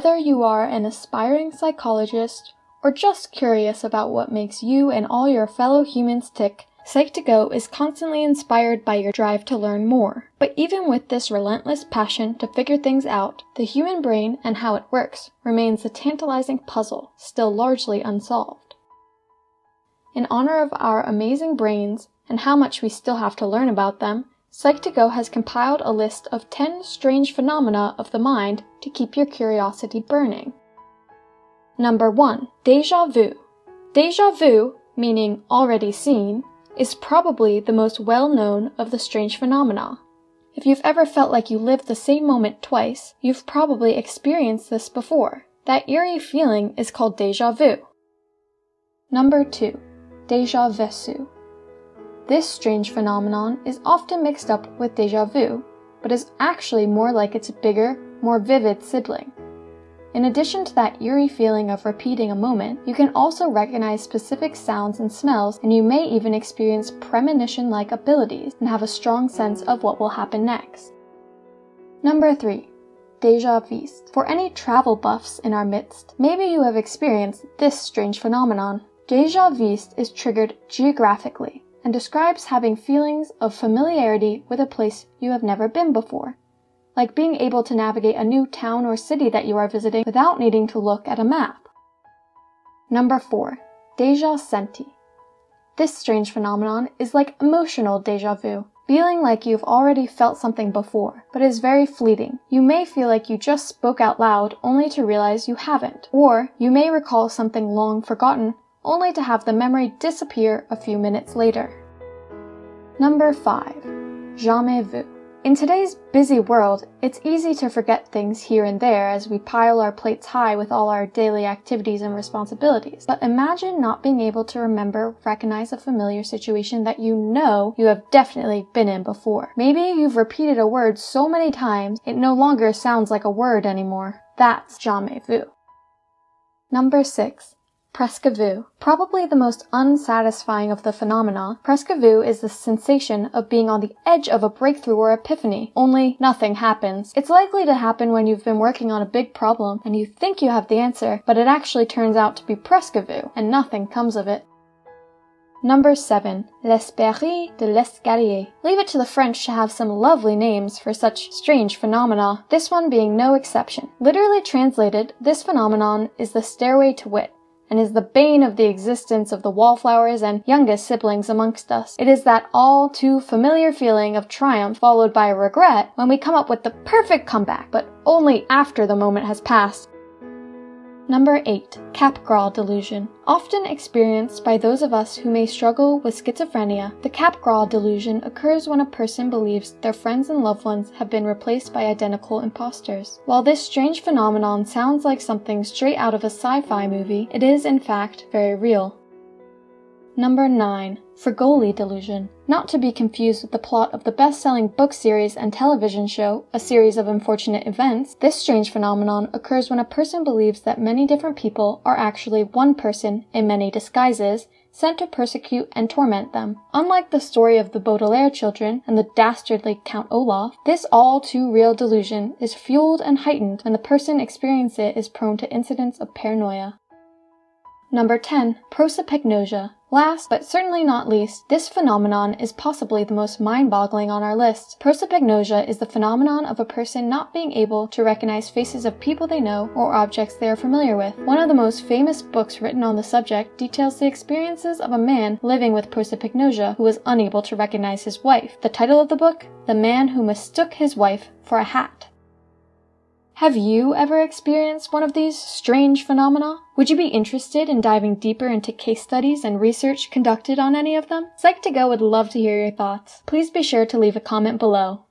Whether you are an aspiring psychologist or just curious about what makes you and all your fellow humans tick, Psych2Go is constantly inspired by your drive to learn more. But even with this relentless passion to figure things out, the human brain and how it works remains a tantalizing puzzle, still largely unsolved. In honor of our amazing brains and how much we still have to learn about them, Psych2Go has compiled a list of 10 strange phenomena of the mind to keep your curiosity burning. Number 1. Deja vu. Deja vu, meaning already seen, is probably the most well-known of the strange phenomena. If you've ever felt like you lived the same moment twice, you've probably experienced this before. That eerie feeling is called deja vu. Number 2. Deja vu. This strange phenomenon is often mixed up with deja vu, but is actually more like its bigger, more vivid sibling. In addition to that eerie feeling of repeating a moment, you can also recognize specific sounds and smells, and you may even experience premonition-like abilities and have a strong sense of what will happen next. Number 3. Deja viste. For any travel buffs in our midst, maybe you have experienced this strange phenomenon. Deja viste is triggered geographically and describes having feelings of familiarity with a place you have never been before, like being able to navigate a new town or city that you are visiting without needing to look at a map. Number 4. Deja centi. This strange phenomenon is like emotional deja vu, feeling like you've already felt something before, but is very fleeting. You may feel like you just spoke out loud only to realize you haven't, or you may recall something long forgotten only to have the memory disappear a few minutes later. Number 5. Jamais vu. In today's busy world, it's easy to forget things here and there as we pile our plates high with all our daily activities and responsibilities. But imagine not being able to remember, recognize a familiar situation that you know you have definitely been in before. Maybe you've repeated a word so many times it no longer sounds like a word anymore. That's jamais vu. Number 6. Presque vu. Probably the most unsatisfying of the phenomena, presque vu is the sensation of being on the edge of a breakthrough or epiphany, only nothing happens. It's likely to happen when you've been working on a big problem and you think you have the answer, but it actually turns out to be presque vu, and nothing comes of it. Number 7. L'esprit de liscalier. Leave it to the French to have some lovely names for such strange phenomena, this one being no exception. Literally translated, this phenomenon is the stairway to wit, and is the bane of the existence of the wallflowers and youngest siblings amongst us. It is that all too familiar feeling of triumph followed by regret when we come up with the perfect comeback, but only after the moment has passed. Number 8. Capgras delusion. Often experienced by those of us who may struggle with schizophrenia, the Capgras delusion occurs when a person believes their friends and loved ones have been replaced by identical imposters. While this strange phenomenon sounds like something straight out of a sci-fi movie, it is in fact very real. Number 9. Fregoli delusion. Not to be confused with the plot of the best-selling book series and television show, A Series of Unfortunate Events, this strange phenomenon occurs when a person believes that many different people are actually one person in many disguises, sent to persecute and torment them. Unlike the story of the Baudelaire children and the dastardly Count Olaf, this all-too-real delusion is fueled and heightened when the person experiencing it is prone to incidents of paranoia. Number 10. Prosopagnosia. Last, but certainly not least, this phenomenon is possibly the most mind-boggling on our list. Prosopagnosia is the phenomenon of a person not being able to recognize faces of people they know or objects they are familiar with. One of the most famous books written on the subject details the experiences of a man living with prosopagnosia who was unable to recognize his wife. The title of the book? The Man Who Mistook His Wife for a Hat. Have you ever experienced one of these strange phenomena? Would you be interested in diving deeper into case studies and research conducted on any of them? Psych2Go would love to hear your thoughts. Please be sure to leave a comment below.